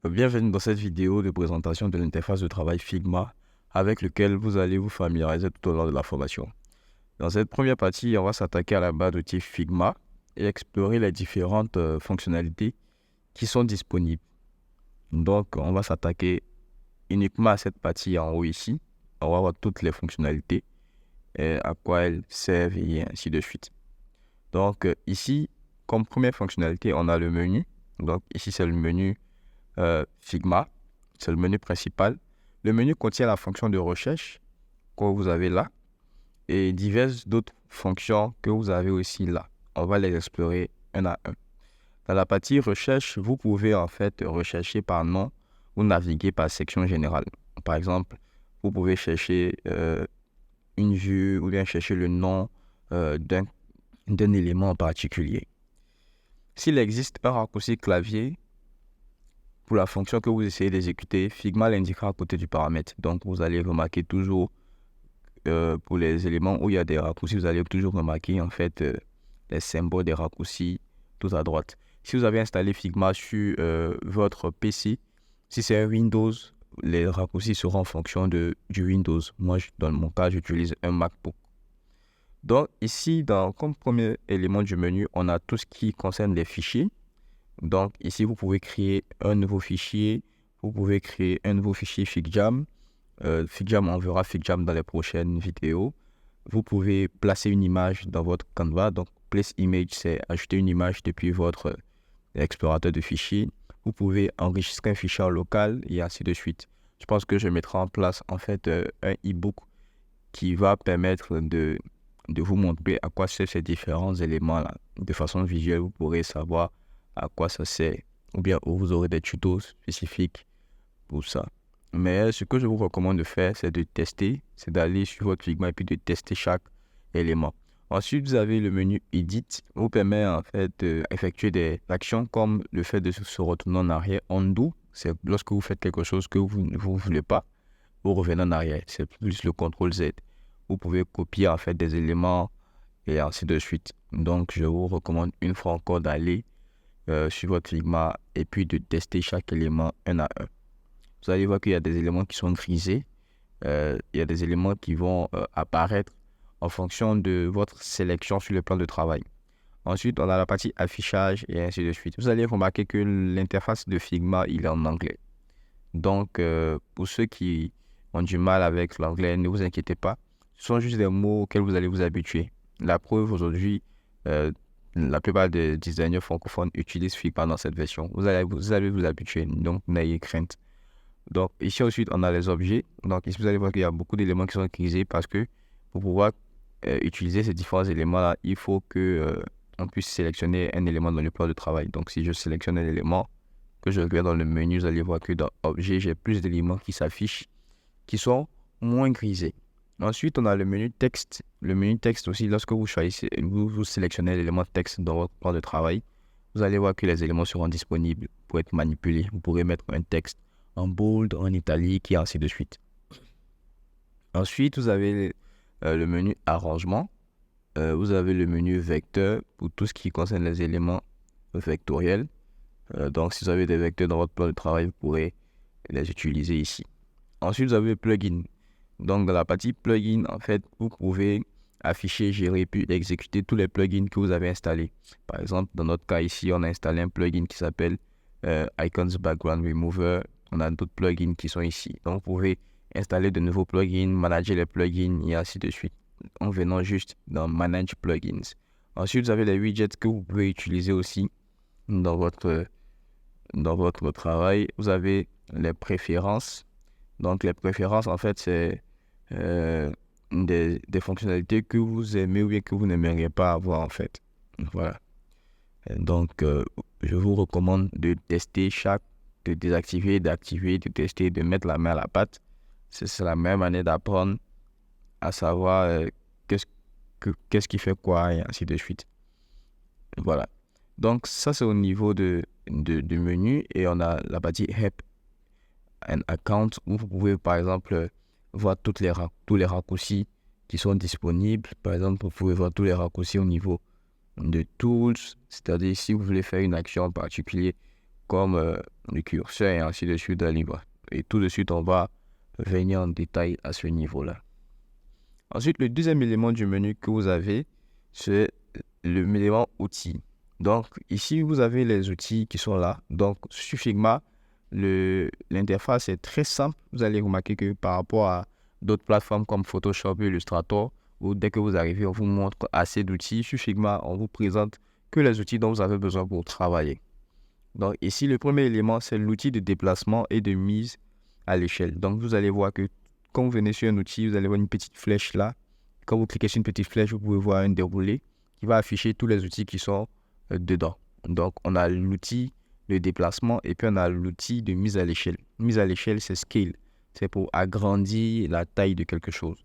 Bienvenue dans cette vidéo de présentation de l'interface de travail Figma avec lequel vous allez vous familiariser tout au long de la formation. Dans cette première partie, on va s'attaquer à la barre d'outils Figma et explorer les différentes fonctionnalités qui sont disponibles. Donc, on va s'attaquer uniquement à cette partie en haut ici. On va voir toutes les fonctionnalités, et à quoi elles servent et ainsi de suite. Donc, ici, comme première fonctionnalité, on a le menu. Donc, ici, c'est le menu Figma, c'est le menu principal. Le menu contient la fonction de recherche que vous avez là et diverses d'autres fonctions que vous avez aussi là. On va les explorer un à un. Dans la partie recherche, vous pouvez en fait rechercher par nom ou naviguer par section générale. Par exemple, vous pouvez chercher une vue ou bien chercher le nom d'un élément en particulier. S'il existe un raccourci clavier, pour la fonction que vous essayez d'exécuter, Figma l'indiquera à côté du paramètre. Donc, vous allez remarquer toujours, pour les éléments où il y a des raccourcis, vous allez toujours remarquer en fait les symboles des raccourcis tout à droite. Si vous avez installé Figma sur votre PC, si c'est un Windows, les raccourcis seront en fonction du Windows. Moi, dans mon cas, j'utilise un MacBook. Donc, ici, comme premier élément du menu, on a tout ce qui concerne les fichiers. Donc, ici, vous pouvez créer un nouveau fichier. Vous pouvez créer un nouveau fichier FigJam. FigJam, on verra FigJam dans les prochaines vidéos. Vous pouvez placer une image dans votre Canva. Donc, Place Image, c'est ajouter une image depuis votre explorateur de fichiers. Vous pouvez enregistrer un fichier en local et ainsi de suite. Je pense que je mettrai en place, en fait, un e-book qui va permettre de vous montrer à quoi servent ces différents éléments-là. De façon visuelle, vous pourrez savoir à quoi ça sert, ou bien où vous aurez des tutos spécifiques pour ça. Mais ce que je vous recommande de faire, c'est de tester, c'est d'aller sur votre Figma et puis de tester chaque élément. Ensuite, vous avez le menu Edit, qui vous permet en fait d'effectuer des actions comme le fait de se retourner en arrière. Undo, c'est lorsque vous faites quelque chose que vous ne voulez pas, vous revenez en arrière. C'est plus le CTRL Z. Vous pouvez copier en fait des éléments et ainsi de suite. Donc, je vous recommande une fois encore d'aller sur votre Figma et puis de tester chaque élément un à un. Vous allez voir qu'il y a des éléments qui sont grisés. Il y a des éléments qui vont apparaître en fonction de votre sélection sur le plan de travail. Ensuite, on a la partie affichage et ainsi de suite. Vous allez remarquer que l'interface de Figma, il est en anglais. Donc, pour ceux qui ont du mal avec l'anglais, ne vous inquiétez pas. Ce sont juste des mots auxquels vous allez vous habituer. La preuve, aujourd'hui, la plupart des designers francophones utilisent Figma dans cette version. Vous allez vous habituer, donc n'ayez crainte. Donc, ici ensuite, on a les objets. Donc, ici, vous allez voir qu'il y a beaucoup d'éléments qui sont utilisés parce que pour pouvoir utiliser ces différents éléments-là, il faut que on puisse sélectionner un élément dans le plan de travail. Donc, si je sélectionne un élément, que je regarde dans le menu, vous allez voir que dans Objet, j'ai plus d'éléments qui s'affichent, qui sont moins grisés. Ensuite, on a le menu texte. Le menu texte aussi, lorsque vous choisissez, vous sélectionnez l'élément texte dans votre plan de travail, vous allez voir que les éléments seront disponibles pour être manipulés. Vous pourrez mettre un texte en bold, en italique et ainsi de suite. Ensuite, vous avez le menu arrangement. Vous avez le menu vecteur pour tout ce qui concerne les éléments vectoriels. Donc, si vous avez des vecteurs dans votre plan de travail, vous pourrez les utiliser ici. Ensuite, vous avez plugin. Donc, dans la partie plugin, en fait, vous pouvez afficher, gérer, puis exécuter tous les plugins que vous avez installés. Par exemple, dans notre cas ici, on a installé un plugin qui s'appelle Icons Background Remover. On a d'autres plugins qui sont ici. Donc, vous pouvez installer de nouveaux plugins, manager les plugins et ainsi de suite en venant juste dans Manage Plugins. Ensuite, vous avez les widgets que vous pouvez utiliser aussi dans votre travail. Vous avez les préférences. Donc, les préférences, en fait, c'est des fonctionnalités que vous aimez ou bien que vous n'aimeriez pas avoir, en fait. Voilà. Donc, je vous recommande de tester de désactiver, d'activer, de tester, de mettre la main à la pâte. C'est la même manière d'apprendre à savoir qu'est-ce qui fait quoi et ainsi de suite. Voilà. Donc, ça, c'est au niveau du menu et on a la partie Help and Account où vous pouvez, par exemple, voir tous les raccourcis qui sont disponibles. Par exemple, vous pouvez voir tous les raccourcis au niveau de Tools, c'est-à-dire si vous voulez faire une action en particulier comme le curseur et ainsi de suite dans le livre. Et tout de suite, on va venir en détail à ce niveau-là. Ensuite, le deuxième élément du menu que vous avez, c'est l'élément outils. Donc, ici, vous avez les outils qui sont là. Donc, sur Figma, l'interface est très simple. Vous allez remarquer que par rapport à d'autres plateformes comme Photoshop, Illustrator, où dès que vous arrivez, on vous montre assez d'outils. Sur Figma, on vous présente que les outils dont vous avez besoin pour travailler. Donc, ici, le premier élément, c'est l'outil de déplacement et de mise à l'échelle. Donc, vous allez voir que quand vous venez sur un outil, vous allez voir une petite flèche là. Quand vous cliquez sur une petite flèche, vous pouvez voir un déroulé qui va afficher tous les outils qui sont dedans. Donc, on a l'outil de déplacement et puis on a l'outil de mise à l'échelle. Mise à l'échelle, c'est scale. C'est pour agrandir la taille de quelque chose.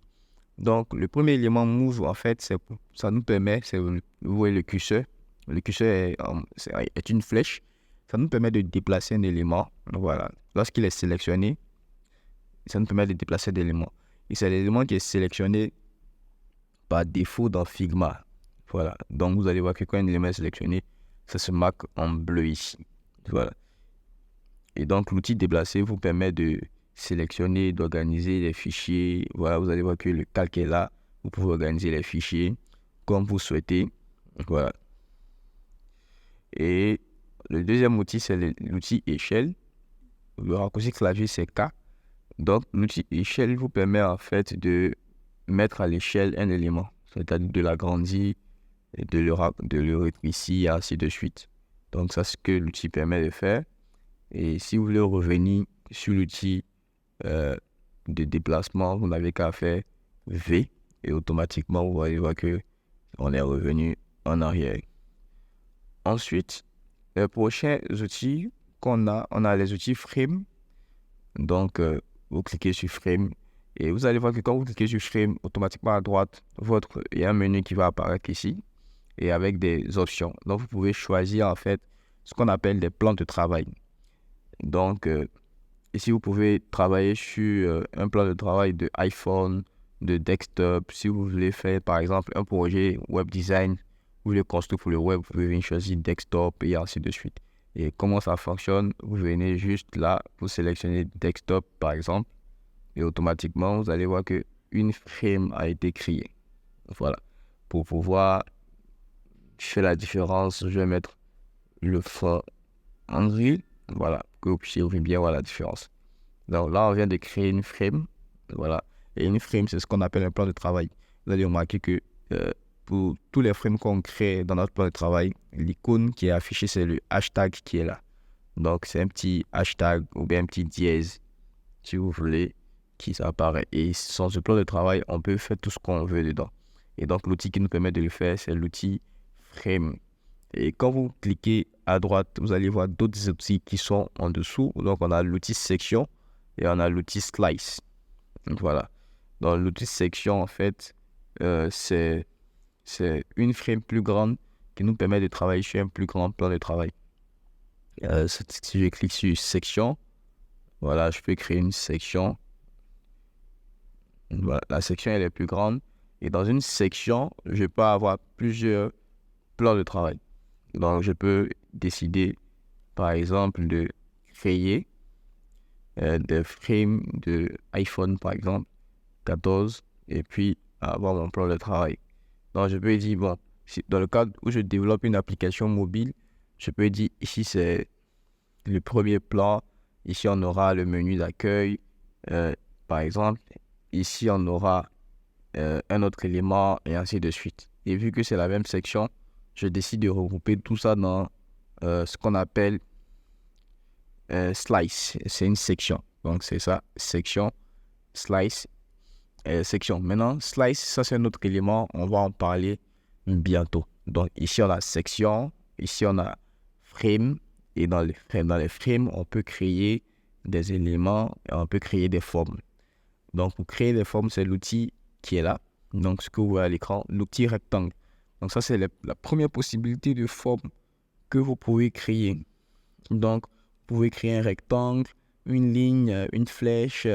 Donc, le premier élément move, en fait, ça nous permet, vous voyez le curseur. Le curseur est une flèche. Ça nous permet de déplacer un élément. Voilà. Lorsqu'il est sélectionné, ça nous permet de déplacer l'élément. Et c'est l'élément qui est sélectionné par défaut dans Figma. Voilà. Donc, vous allez voir que quand un élément est sélectionné, ça se marque en bleu ici. Voilà. Et donc, l'outil déplacer vous permet de sélectionner, d'organiser les fichiers. Voilà, vous allez voir que le calque est là. Vous pouvez organiser les fichiers comme vous souhaitez. Voilà. Et le deuxième outil, c'est l'outil échelle. Le raccourci clavier, c'est K. Donc, l'outil échelle vous permet en fait de mettre à l'échelle un élément, c'est-à-dire de l'agrandir, de le rétrécir et ainsi de suite. Donc, ça, c'est ce que l'outil permet de faire. Et si vous voulez revenir sur l'outil de déplacement, vous n'avez qu'à faire V et automatiquement, vous allez voir qu'on est revenu en arrière. Ensuite, les prochains outils qu'on a, on a les outils Frame. Donc, vous cliquez sur Frame et vous allez voir que quand vous cliquez sur Frame, automatiquement à droite, il y a un menu qui va apparaître ici et avec des options. Donc, vous pouvez choisir en fait ce qu'on appelle des plans de travail. Donc, ici, vous pouvez travailler sur un plan de travail de iPhone, de desktop. Si vous voulez faire, par exemple, un projet web design, vous voulez construire pour le web, vous pouvez venir choisir desktop et ainsi de suite. Et comment ça fonctionne? Vous venez juste là, vous sélectionnez desktop, par exemple, et automatiquement, vous allez voir qu'une frame a été créée. Voilà. Pour pouvoir faire la différence, je vais mettre le fond en gris. Voilà, que vous puissiez bien voir la différence. Donc là, on vient de créer une frame. Voilà. Et une frame, c'est ce qu'on appelle un plan de travail. Vous allez remarquer que pour tous les frames qu'on crée dans notre plan de travail, l'icône qui est affichée, c'est le hashtag qui est là. Donc, c'est un petit hashtag ou bien un petit dièse, si vous voulez, qui apparaît. Et sans ce plan de travail, on peut faire tout ce qu'on veut dedans. Et donc, l'outil qui nous permet de le faire, c'est l'outil Frame. Et quand vous cliquez à droite, vous allez voir d'autres outils qui sont en dessous. Donc, on a l'outil Section et on a l'outil Slice. Donc, voilà. Dans l'outil Section, en fait, c'est une frame plus grande qui nous permet de travailler sur un plus grand plan de travail. Si je clique sur Section, voilà, je peux créer une section. Voilà, la section elle est plus grande. Et dans une section, je peux avoir plusieurs plans de travail. Donc, je peux décider, par exemple, de créer des frames de iPhone, par exemple, 14, et puis avoir mon plan de travail. Donc, je peux dire, bon, dans le cadre où je développe une application mobile, je peux dire, ici, c'est le premier plan. Ici, on aura le menu d'accueil, par exemple. Ici, on aura un autre élément, et ainsi de suite. Et vu que c'est la même section, je décide de regrouper tout ça dans ce qu'on appelle slice. C'est une section. Donc, c'est ça, section, slice, section. Maintenant, slice, ça c'est un autre élément. On va en parler bientôt. Donc, ici, on a section. Ici, on a frame. Et dans les frames, on peut créer des éléments et on peut créer des formes. Donc, pour créer des formes, c'est l'outil qui est là. Donc, ce que vous voyez à l'écran, l'outil rectangle. Donc, ça, c'est la première possibilité de forme que vous pouvez créer. Donc, vous pouvez créer un rectangle, une ligne, une flèche,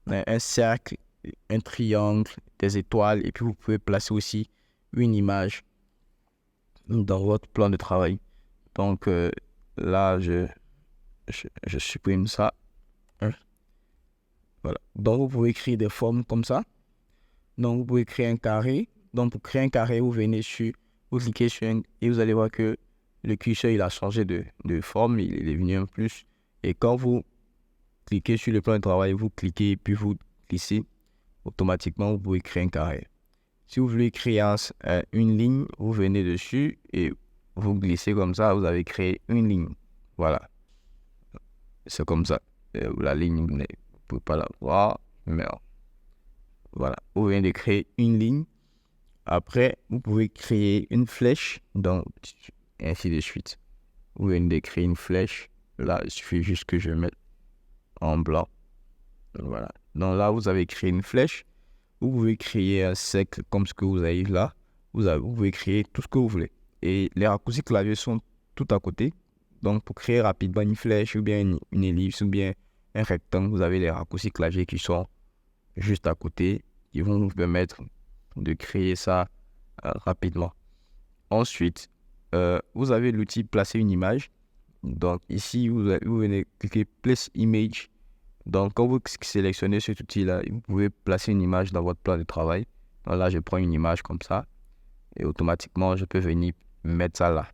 un cercle, un triangle, des étoiles. Et puis, vous pouvez placer aussi une image dans votre plan de travail. Donc, là, je je supprime ça. Voilà. Donc, vous pouvez créer des formes comme ça. Donc, vous pouvez créer un carré. Donc, pour créer un carré, vous cliquez sur et vous allez voir que le curseur, il a changé de forme. Il est venu un plus. Et quand vous cliquez sur le plan de travail, vous cliquez et puis vous glissez. Automatiquement, vous pouvez créer un carré. Si vous voulez créer une ligne, vous venez dessus et vous glissez comme ça. Vous avez créé une ligne. Voilà. C'est comme ça. La ligne, vous ne pouvez pas la voir. Mais voilà. Vous venez de créer une ligne. Après, vous pouvez créer une flèche. Donc, ainsi de suite. Vous venez de créer une flèche. Là, il suffit juste que je mette en blanc. Voilà. Donc là, vous avez créé une flèche. Vous pouvez créer un cercle comme ce que vous avez là. Vous pouvez créer tout ce que vous voulez. Et les raccourcis clavier sont tout à côté. Donc, pour créer rapidement une flèche ou bien une ellipse ou bien un rectangle, vous avez les raccourcis clavier qui sont juste à côté. Qui vont vous permettre de créer ça rapidement. Ensuite, vous avez l'outil placer une image. Donc, ici, vous venez cliquer Place Image. Donc, quand vous sélectionnez cet outil-là, vous pouvez placer une image dans votre plan de travail. Donc là, je prends une image comme ça. Et automatiquement, je peux venir mettre ça là.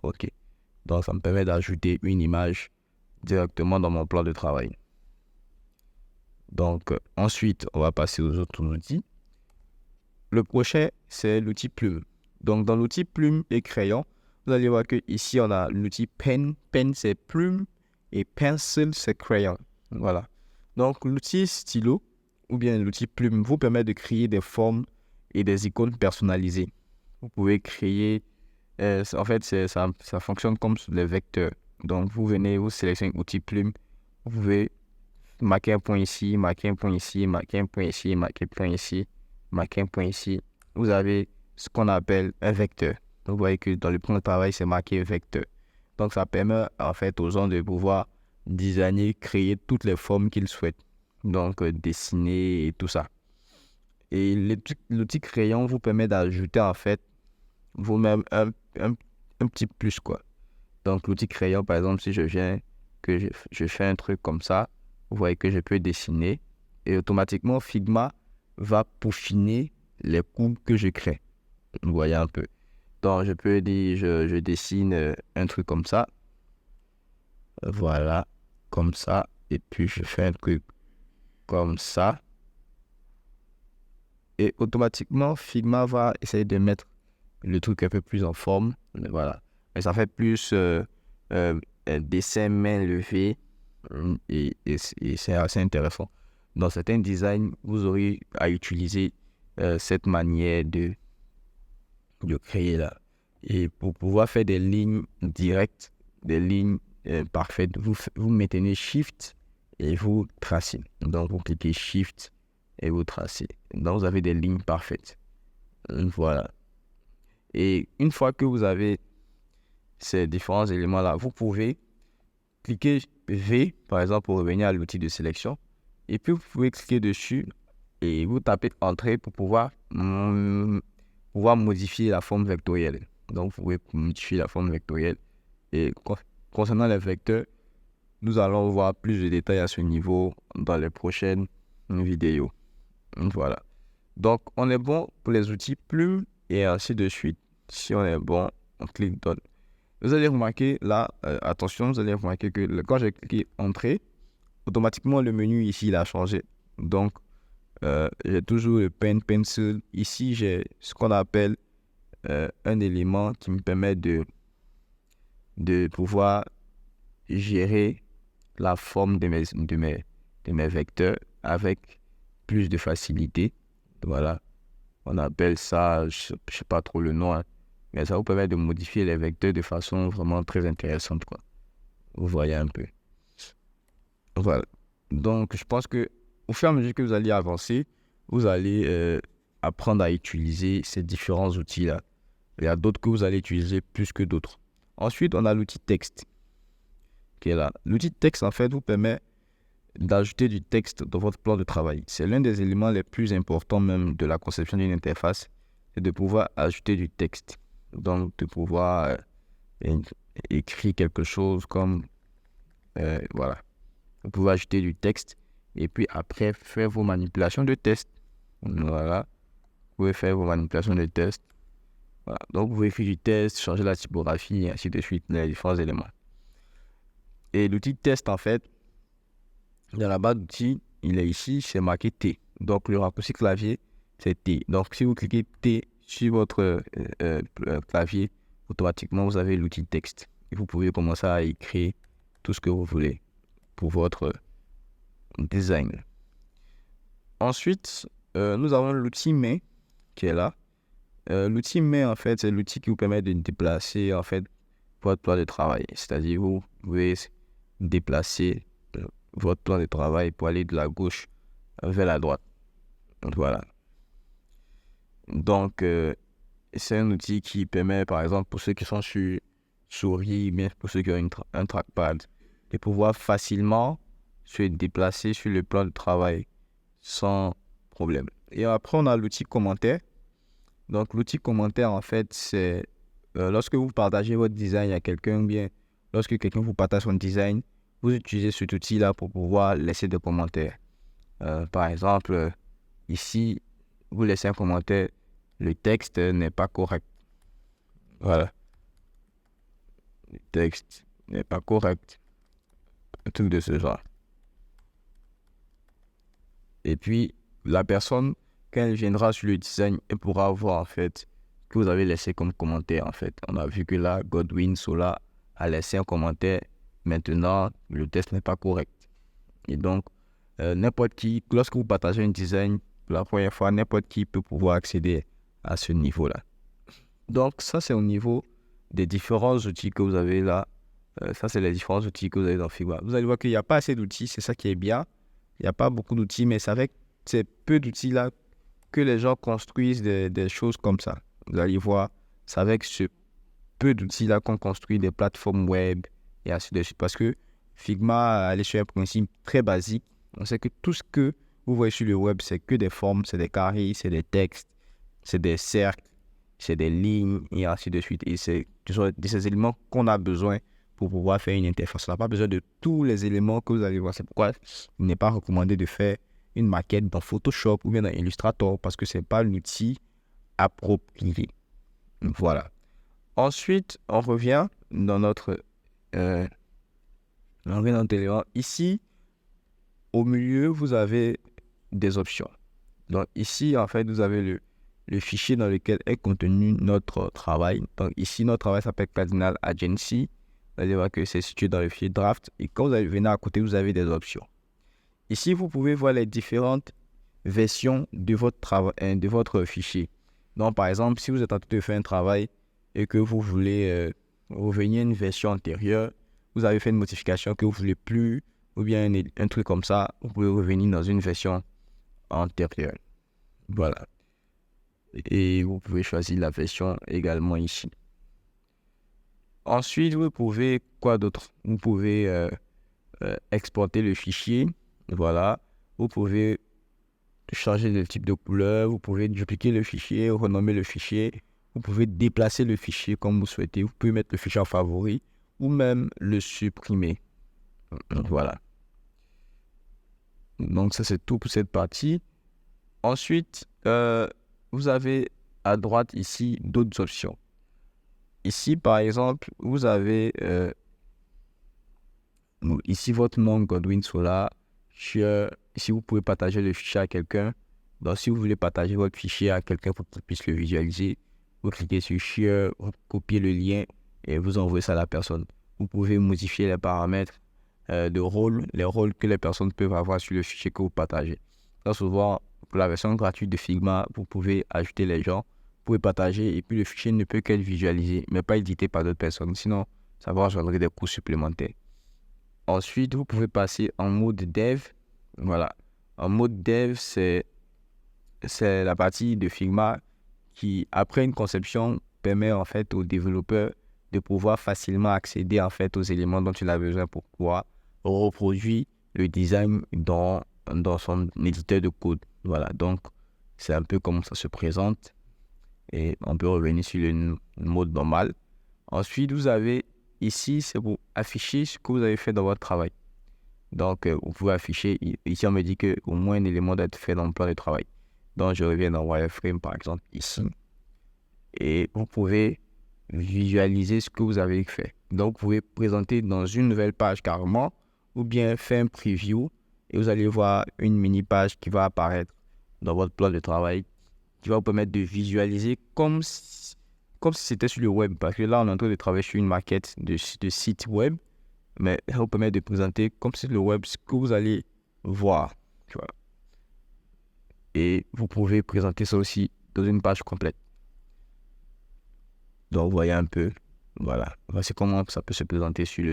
OK. Donc, ça me permet d'ajouter une image directement dans mon plan de travail. Donc, ensuite, on va passer aux autres outils. Le prochain, c'est l'outil plume. Donc, dans l'outil plume et crayon, vous allez voir que ici on a l'outil pen. Pen, c'est plume et pencil, c'est crayon. Voilà. Donc, l'outil stylo ou bien l'outil plume vous permet de créer des formes et des icônes personnalisées. Vous pouvez créer... en fait, ça fonctionne comme sur les vecteurs. Donc, vous venez, vous sélectionnez l'outil plume. Vous pouvez marquer un point ici, marquer un point ici, marquer un point ici, marquer un point ici, marquer un point ici. Vous avez ce qu'on appelle un vecteur. Donc, vous voyez que dans le plan de travail, c'est marqué vecteur. Donc, ça permet en fait aux gens de pouvoir designer, créer toutes les formes qu'ils souhaitent. Donc, dessiner et tout ça. Et l'outil crayon vous permet d'ajouter en fait vous-même un petit plus, quoi. Donc, l'outil crayon, par exemple, si je fais un truc comme ça, vous voyez que je peux dessiner et automatiquement, Figma va peaufiner les courbes que je crée. Vous voyez un peu. Donc, je peux dire, je dessine un truc comme ça. Voilà, comme ça. Et puis, je fais un truc comme ça. Et automatiquement, Figma va essayer de mettre le truc un peu plus en forme. Mais voilà. Mais ça fait plus dessin main levée. Et c'est assez intéressant. Dans certains designs, vous aurez à utiliser cette manière de créer là. Et pour pouvoir faire des lignes directes, des lignes parfaites, vous maintenez Shift et vous tracez. Donc, vous cliquez Shift et vous tracez. Donc, vous avez des lignes parfaites. Voilà. Et une fois que vous avez ces différents éléments-là, vous pouvez cliquer V, par exemple, pour revenir à l'outil de sélection. Et puis, vous pouvez cliquer dessus et vous tapez Entrée pour pouvoir modifier la forme vectorielle. Donc, vous pouvez modifier la forme vectorielle. Et concernant les vecteurs, nous allons voir plus de détails à ce niveau dans les prochaines vidéos. Voilà. Donc, on est bon pour les outils plume et ainsi de suite. Si on est bon, on clique Done. Vous allez remarquer là, attention, vous allez remarquer que quand j'ai cliqué Entrée, automatiquement le menu ici, il a changé. Donc, j'ai toujours le pen, pencil. Ici, j'ai ce qu'on appelle un élément qui me permet de pouvoir gérer la forme de mes vecteurs avec plus de facilité. Voilà. On appelle ça, je ne sais pas trop le nom, hein, mais ça vous permet de modifier les vecteurs de façon vraiment très intéressante, quoi. Vous voyez un peu. Voilà. Donc, je pense que au fur et à mesure que vous allez avancer, vous allez apprendre à utiliser ces différents outils-là. Il y a d'autres que vous allez utiliser plus que d'autres. Ensuite, on a l'outil texte qui est là. L'outil texte, en fait, vous permet d'ajouter du texte dans votre plan de travail. C'est l'un des éléments les plus importants même de la conception d'une interface, c'est de pouvoir ajouter du texte. Donc, de pouvoir écrire quelque chose comme Voilà. Vous pouvez ajouter du texte et puis après faire vos manipulations de texte. Voilà. Vous pouvez faire vos manipulations de texte. Voilà. Donc, vous pouvez écrire du texte, changer la typographie et ainsi de suite, les différents éléments. Et l'outil test, en fait, dans la barre d'outils, il est ici, c'est marqué T. Donc, le raccourci clavier, c'est T. Donc, si vous cliquez T sur votre clavier, automatiquement, vous avez l'outil texte. Et vous pouvez commencer à écrire tout ce que vous voulez pour votre design. Ensuite, nous avons l'outil main qui est là. L'outil main, en fait, c'est l'outil qui vous permet de déplacer, en fait, votre plan de travail. C'est-à-dire, vous pouvez déplacer votre plan de travail pour aller de la gauche vers la droite. Donc, voilà. Donc, c'est un outil qui permet, par exemple, pour ceux qui sont sur souris, bien pour ceux qui ont un trackpad, de pouvoir facilement se déplacer sur le plan de travail sans problème. Et après, on a l'outil commentaire. Donc, l'outil commentaire, en fait, c'est lorsque vous partagez votre design à quelqu'un, bien lorsque quelqu'un vous partage son design, vous utilisez cet outil-là pour pouvoir laisser des commentaires. Par exemple, ici, vous laissez un commentaire, le texte n'est pas correct. Voilà. Le texte n'est pas correct. Un truc de ce genre. Et puis, la personne, quand elle viendra sur le design, elle pourra voir, en fait, que vous avez laissé comme commentaire, en fait. On a vu que là, Godwin Sola a laissé un commentaire. Maintenant, le texte n'est pas correct. Et donc, n'importe qui, lorsque vous partagez un design pour la première fois, n'importe qui peut pouvoir accéder à ce niveau-là. Donc, ça, c'est au niveau des différents outils que vous avez là. Ça, c'est les différents outils que vous avez dans Figma. Vous allez voir qu'il n'y a pas assez d'outils, c'est ça qui est bien. Il n'y a pas beaucoup d'outils, mais c'est avec ces peu d'outils-là que les gens construisent des choses comme ça. Vous allez voir, c'est avec ce peu d'outils-là qu'on construit des plateformes web et ainsi de suite. Parce que Figma est sur un principe très basique. On sait que tout ce que vous voyez sur le web, c'est que des formes, c'est des carrés, c'est des textes, c'est des cercles, c'est des lignes et ainsi de suite. Et c'est de ces éléments qu'on a besoin pour pouvoir faire une interface. On n'a pas besoin de tous les éléments que vous allez voir. C'est pourquoi il n'est pas recommandé de faire une maquette dans Photoshop ou bien dans Illustrator parce que ce n'est pas l'outil approprié. Voilà. Ensuite, on revient dans notre élément. Ici, au milieu, vous avez des options. Donc ici, en fait, vous avez le fichier dans lequel est contenu notre travail. Donc ici, notre travail s'appelle Cardinal Agency. Vous allez voir que c'est situé dans le fichier draft. Et quand vous allez venir à côté, vous avez des options. Ici, vous pouvez voir les différentes versions de votre fichier. Donc, par exemple, si vous êtes en train de faire un travail et que vous voulez revenir à une version antérieure, vous avez fait une modification que vous ne voulez plus, ou bien un truc comme ça, vous pouvez revenir dans une version antérieure. Voilà. Et vous pouvez choisir la version également ici. Ensuite, vous pouvez, quoi d'autre? Vous pouvez exporter le fichier. Voilà. Vous pouvez changer le type de couleur. Vous pouvez dupliquer le fichier, renommer le fichier. Vous pouvez déplacer le fichier comme vous souhaitez. Vous pouvez mettre le fichier en favori ou même le supprimer. Voilà. Donc, ça, c'est tout pour cette partie. Ensuite, vous avez à droite ici d'autres options. Ici, par exemple, vous avez ici votre nom Godwin Sola. Ici, vous pouvez partager le fichier à quelqu'un. Donc, si vous voulez partager votre fichier à quelqu'un pour qu'il puisse le visualiser, vous cliquez sur Share, vous copiez le lien et vous envoyez ça à la personne. Vous pouvez modifier les paramètres de rôle, les rôles que les personnes peuvent avoir sur le fichier que vous partagez. Très souvent, pour la version gratuite de Figma, vous pouvez ajouter les gens, vous pouvez partager et puis le fichier ne peut qu'être visualisé, mais pas édité par d'autres personnes. Sinon, ça va engendrer des coûts supplémentaires. Ensuite, vous pouvez passer en mode dev. Voilà. En mode dev, c'est la partie de Figma qui, après une conception, permet en fait au développeur de pouvoir facilement accéder en fait aux éléments dont il a besoin pour pouvoir reproduire le design dans son éditeur de code. Voilà, donc c'est un peu comme ça se présente et on peut revenir sur le mode normal. Ensuite, vous avez ici, c'est pour afficher ce que vous avez fait dans votre travail. Donc, vous pouvez afficher, ici on me dit qu'au moins un élément doit être fait dans le plan de travail. Donc, je reviens dans Wireframe par exemple, ici. Et vous pouvez visualiser ce que vous avez fait. Donc, vous pouvez présenter dans une nouvelle page carrément, ou bien faire un preview, et vous allez voir une mini-page qui va apparaître dans votre plan de travail, qui va vous permettre de visualiser comme si c'était sur le web. Parce que là, on est en train de travailler sur une maquette de site web, mais ça vous permet de présenter comme si le web, ce que vous allez voir. Tu vois. Et vous pouvez présenter ça aussi dans une page complète. Donc, vous voyez un peu, voilà. Voici comment ça peut se présenter sur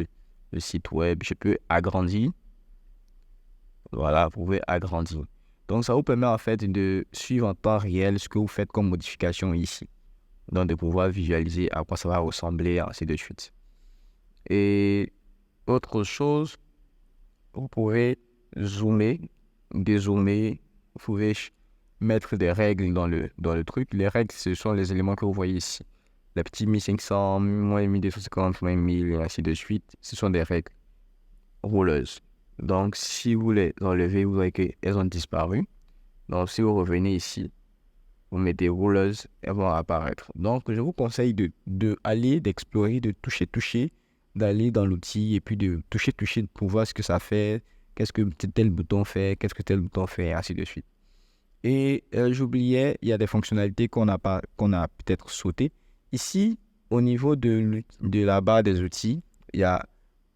le site web. Je peux agrandir. Voilà, vous pouvez agrandir. Donc, ça vous permet en fait de suivre en temps réel ce que vous faites comme modification ici. Donc, de pouvoir visualiser à quoi ça va ressembler, ainsi de suite. Et autre chose, vous pouvez zoomer, dézoomer, vous pouvez mettre des règles dans le truc. Les règles, ce sont les éléments que vous voyez ici. Les petits 1500, moins 1250, moins 1000, et ainsi de suite. Ce sont des règles rouleuses. Donc, si vous les enlevez, vous voyez qu'elles ont disparu. Donc, si vous revenez ici, vous mettez rouleuses, elles vont apparaître. Donc, je vous conseille d'explorer, de toucher, d'aller dans l'outil et puis de toucher pour voir ce que ça fait, qu'est-ce que tel bouton fait, qu'est-ce que tel bouton fait, et ainsi de suite. Et j'oubliais, il y a des fonctionnalités qu'on a peut-être sautées. Ici, au niveau de la barre des outils, il y a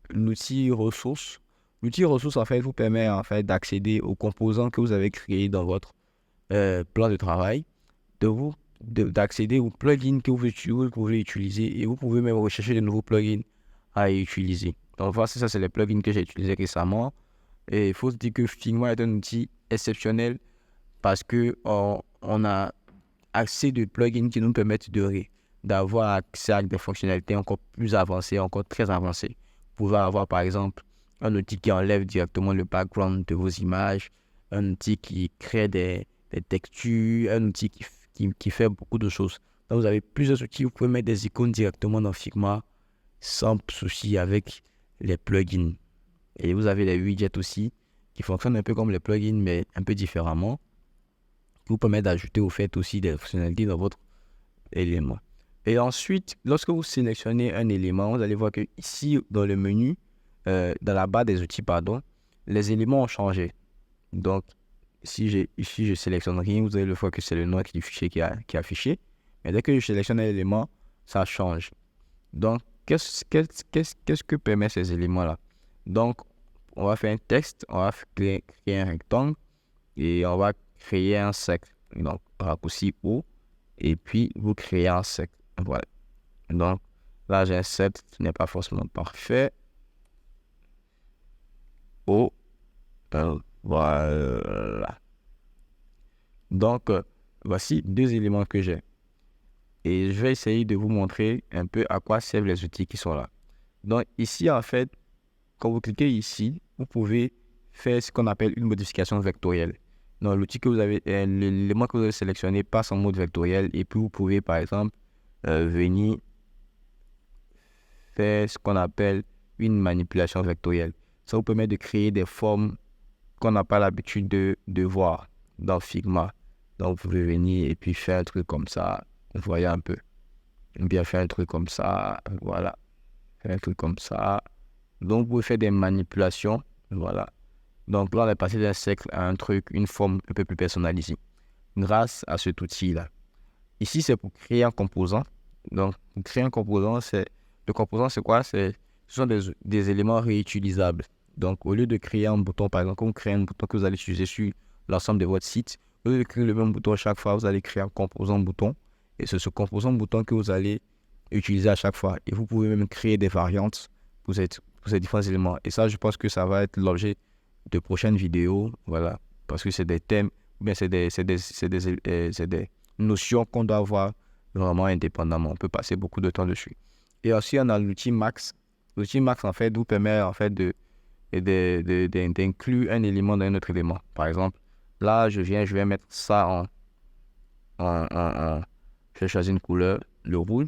l'outil ressources. L'outil ressources, en fait, vous permet en fait d'accéder aux composants que vous avez créés dans votre plan de travail, d'accéder aux plugins que vous pouvez utiliser, et vous pouvez même rechercher de nouveaux plugins à utiliser. Donc, voici, ça, c'est les plugins que j'ai utilisés récemment. Et il faut se dire que Figma est un outil exceptionnel parce qu'on a assez de plugins qui nous permettent d'avoir accès à des fonctionnalités encore plus avancées, encore très avancées. Vous pouvez avoir par exemple un outil qui enlève directement le background de vos images, un outil qui crée des textures, un outil qui fait beaucoup de choses. Donc vous avez plusieurs outils, vous pouvez mettre des icônes directement dans Figma sans souci avec les plugins. Et vous avez les widgets aussi qui fonctionnent un peu comme les plugins mais un peu différemment, qui vous permettent d'ajouter au fait aussi des fonctionnalités dans votre élément. Et ensuite, lorsque vous sélectionnez un élément, vous allez voir que ici dans le menu, dans la barre des outils, les éléments ont changé. Donc, ici je sélectionne rien, vous allez le voir que c'est le nom du fichier qui est affiché. Mais dès que je sélectionne un élément, ça change. Donc, qu'est-ce que permet ces éléments-là? Donc, on va faire un texte, on va créer un rectangle et on va créer un cercle. Donc, raccourci O, et puis vous créez un cercle. Voilà. Donc, là, j'ai un cercle qui n'est pas forcément parfait. O, voilà. Donc, voici deux éléments que j'ai. Et je vais essayer de vous montrer un peu à quoi servent les outils qui sont là. Donc, ici, en fait, quand vous cliquez ici, vous pouvez faire ce qu'on appelle une modification vectorielle. Donc, l'outil que vous avez, l'élément que vous avez sélectionné passe en mode vectoriel et puis vous pouvez, par exemple, venir faire ce qu'on appelle une manipulation vectorielle. Ça vous permet de créer des formes qu'on n'a pas l'habitude de voir dans Figma. Donc, vous pouvez venir et puis faire un truc comme ça. Vous voyez un peu. Bien faire un truc comme ça. Voilà. Faire un truc comme ça. Donc, vous pouvez faire des manipulations. Voilà. Donc, là, on est passé d'un cercle à un truc, une forme un peu plus personnalisée grâce à cet outil-là. Ici, c'est pour créer un composant. Donc, pour créer un composant, le composant, c'est quoi? Ce sont des éléments réutilisables. Donc, au lieu de créer un bouton, par exemple, quand vous créez un bouton que vous allez utiliser sur l'ensemble de votre site, au lieu de créer le même bouton à chaque fois, vous allez créer un composant bouton. Et c'est ce composant bouton que vous allez utiliser à chaque fois. Et vous pouvez même créer des variantes pour ces différents éléments. Et ça, je pense que ça va être l'objet de prochaines vidéos. Voilà. Parce que c'est des thèmes, mais c'est des notions qu'on doit avoir vraiment indépendamment. On peut passer beaucoup de temps dessus. Et aussi, on a l'outil Max. L'outil Max, en fait, vous permet en fait d'inclure un élément dans un autre élément. Par exemple, là, je vais mettre ça je vais choisir une couleur, le rouge.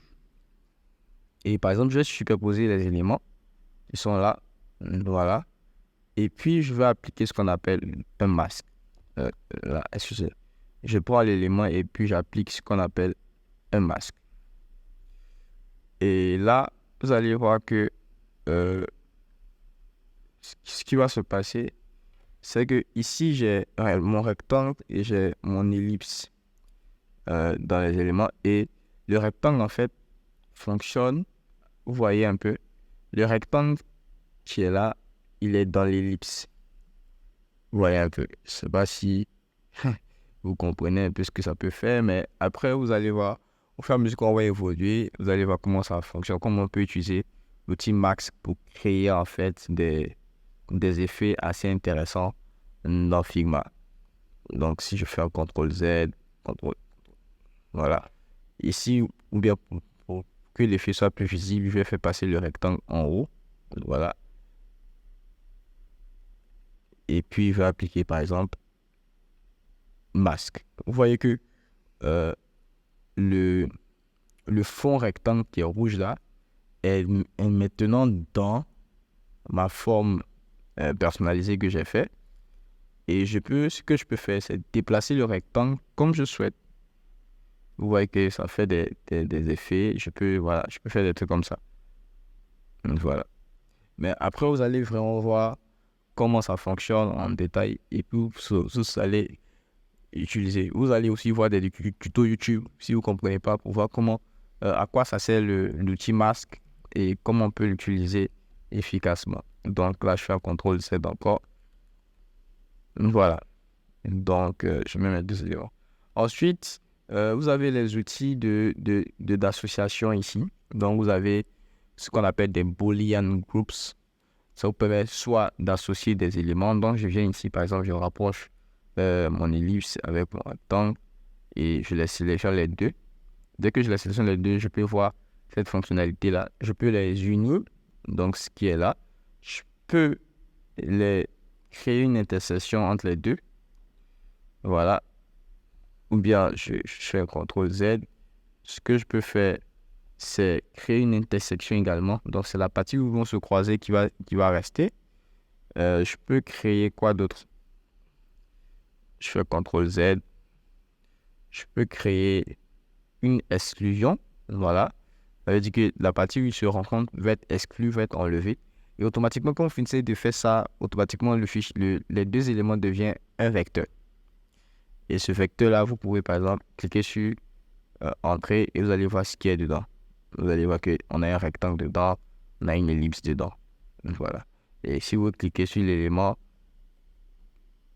Et par exemple, je vais superposer les éléments qui sont là. Voilà. Et puis, je vais appliquer ce qu'on appelle un masque. Là, excusez. Je prends l'élément et puis j'applique ce qu'on appelle un masque. Et là, vous allez voir que ce qui va se passer, c'est que ici, j'ai mon rectangle et j'ai mon ellipse dans les éléments. Et le rectangle, en fait, fonctionne. Vous voyez un peu. Le rectangle qui est là, il est dans l'ellipse. Vous voyez un peu. Je ne sais pas si vous comprenez un peu ce que ça peut faire, mais après, vous allez voir, au fur et à mesure qu'on va évoluer, vous allez voir comment ça fonctionne, comment on peut utiliser l'outil Max pour créer en fait des effets assez intéressants dans Figma. Donc, si je fais un CTRL-Z, CTRL, voilà. Ici, ou bien pour que l'effet soit plus visible, je vais faire passer le rectangle en haut. Voilà. Et puis, je vais appliquer, par exemple, masque. Vous voyez que le fond rectangle qui est rouge là est maintenant dans ma forme personnalisée que j'ai fait. Et ce que je peux faire, c'est déplacer le rectangle comme je souhaite. Vous voyez que ça fait des effets. Je peux faire des trucs comme ça. Donc, voilà. Mais après, vous allez vraiment voir comment ça fonctionne en détail. Et puis, vous allez utiliser. Vous allez aussi voir des tutos YouTube, si vous ne comprenez pas, pour voir comment, à quoi ça sert l'outil masque et comment on peut l'utiliser efficacement. Donc là, je fais un CTRL-Z encore. Voilà. Donc, je mets mes 2 éléments. Ensuite, vous avez les outils d'association ici. Donc, vous avez ce qu'on appelle des Boolean Groups. Ça vous permet soit d'associer des éléments. Donc, je viens ici, par exemple, je rapproche mon ellipse avec mon rectangle et je les sélectionne les deux. Dès que je les sélectionne les deux, je peux voir cette fonctionnalité-là. Je peux les unir, donc ce qui est là. Je peux créer une intersection entre les deux. Voilà. Ou bien, je fais un CTRL-Z. Ce que je peux faire, c'est créer une intersection également. Donc, c'est la partie où ils vont se croiser qui va rester. Je peux créer quoi d'autre? Je fais CTRL-Z. Je peux créer une exclusion. Voilà. Ça veut dire que la partie où il se rencontre va être exclue, va être enlevée. Et automatiquement, quand vous finissez de faire ça, automatiquement, les 2 éléments deviennent un vecteur. Et ce vecteur-là, vous pouvez par exemple cliquer sur Entrée et vous allez voir ce qu'il y a dedans. Vous allez voir qu'on a un rectangle dedans, on a une ellipse dedans. Voilà. Et si vous cliquez sur l'élément,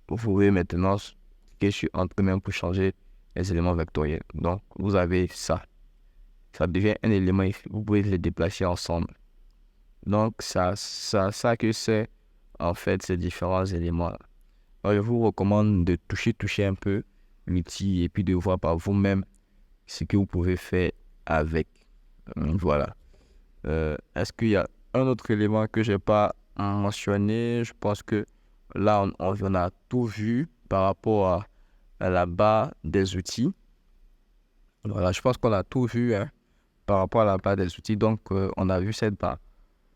vous pouvez maintenant cliquer sur Entrée même pour changer les éléments vectoriels. Donc, vous avez ça. Ça devient un élément et vous pouvez les déplacer ensemble. Donc, ça que c'est en fait ces différents éléments. Alors, je vous recommande de toucher un peu l'outil et puis de voir par vous-même ce que vous pouvez faire avec. Voilà. Est-ce qu'il y a un autre élément que je n'ai pas mentionné? Je pense que là, on a tout vu par rapport à la barre des outils. Voilà, je pense qu'on a tout vu par rapport à la barre des outils. Donc, on a vu cette barre.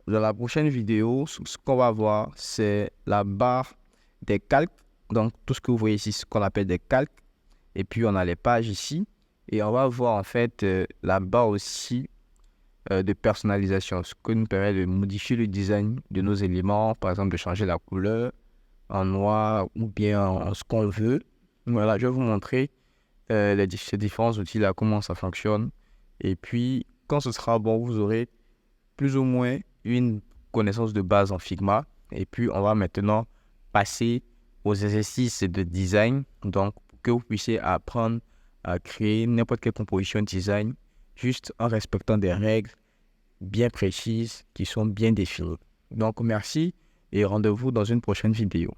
Dans la prochaine vidéo, ce qu'on va voir, c'est la barre des calques. Donc, tout ce que vous voyez ici, ce qu'on appelle des calques. Et puis, on a les pages ici. Et on va voir en fait la barre aussi de personnalisation. Ce qui nous permet de modifier le design de nos éléments. Par exemple, de changer la couleur en noir ou bien en ce qu'on veut. Voilà, je vais vous montrer ces différents outils-là, comment ça fonctionne. Et puis, quand ce sera bon, vous aurez plus ou moins une connaissance de base en Figma. Et puis, on va maintenant passer aux exercices de design. Donc, pour que vous puissiez apprendre à créer n'importe quelle composition design juste en respectant des règles bien précises qui sont bien définies. Donc, merci et rendez-vous dans une prochaine vidéo.